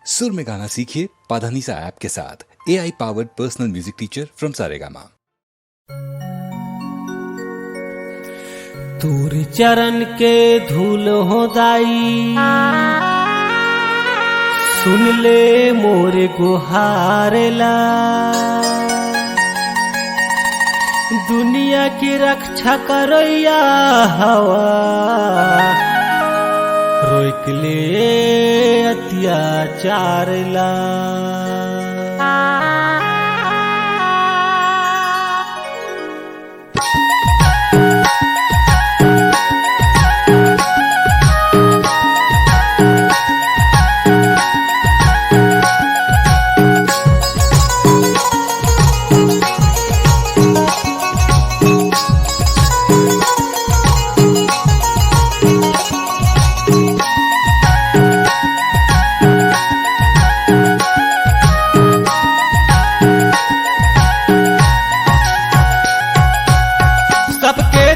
सुर में गाना सीखिए पाधानीसा ऐप के साथ। AI powered personal music teacher from Saregama. तोर चरण के धूल हो दाई, सुन ले मोरे गुहारेला। दुनिया की रक्षा करैया हवा, रोक ले अत्याचार ला।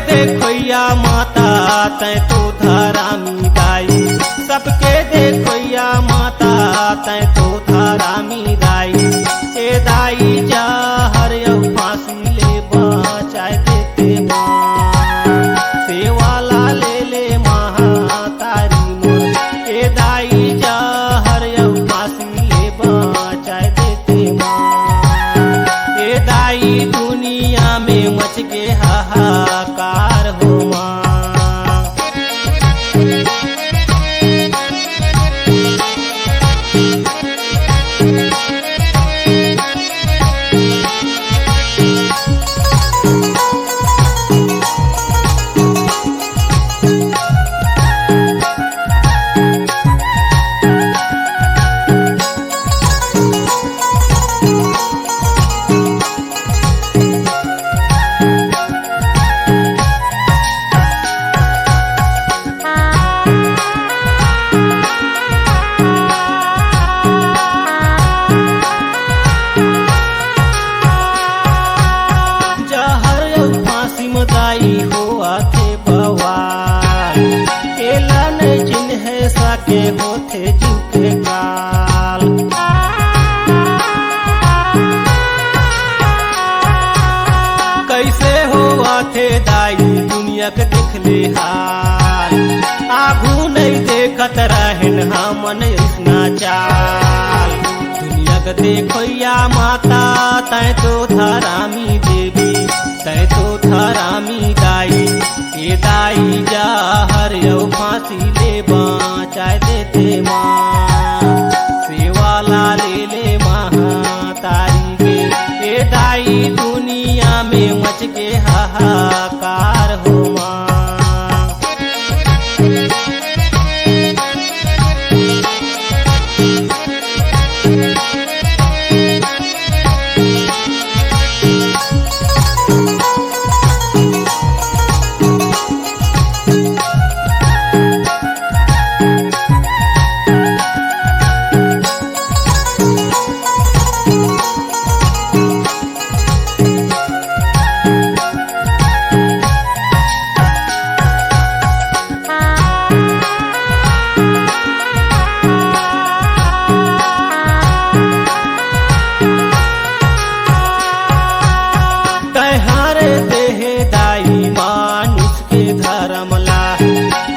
देखोया माता तै तो धरामी दाई, सबके देखोया माता तै तो धरामी दाई। ए दाई जा हर फांसी ले बचाए देते माँ, सेवाला ले महातारी मोर। ए दाई जा हर फांसी ले बचाए देते माँ। ए दाई दुनिया में मच के हाहाकार हो माँ। दाई हो आथे बवाल, केला नहीं चिन्ह सके होथे झुके काल। कैसे हो आथे दाई दुनिया के देख ले हाल, आगू नहीं देखत रहन हमन इसना चाल। दुनिया के देखोया माता तै तो धरामी देवी, तै तो धरामी दाई। ये दाई जा हर फांसी ले बचाए देते माँ, सेवाला ले महातारी के। ये दाई दुनिया में मच के हाहाकार हो माँ।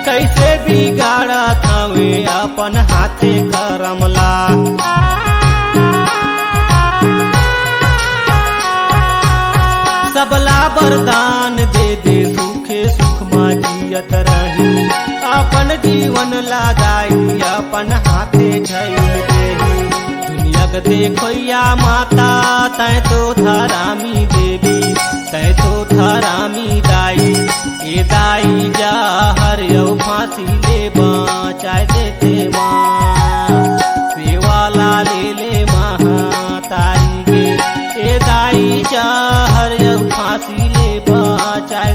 कैसे बिगाड़ा थावे अपन हाथे करमला। सबला वरदान दे दे सुखे सुख माँ जियत रही, अपन जीवन लगाई अपन हाथे झैल देही। दुनिया के देखोया माता तै तो धरामी देवी, तै तो धरामी दाई। ये दाई जा हर फांसी ले बचाए देते माँ, सेवाला ले महातारी के। ये दाई जा हर फांसी ले बचाए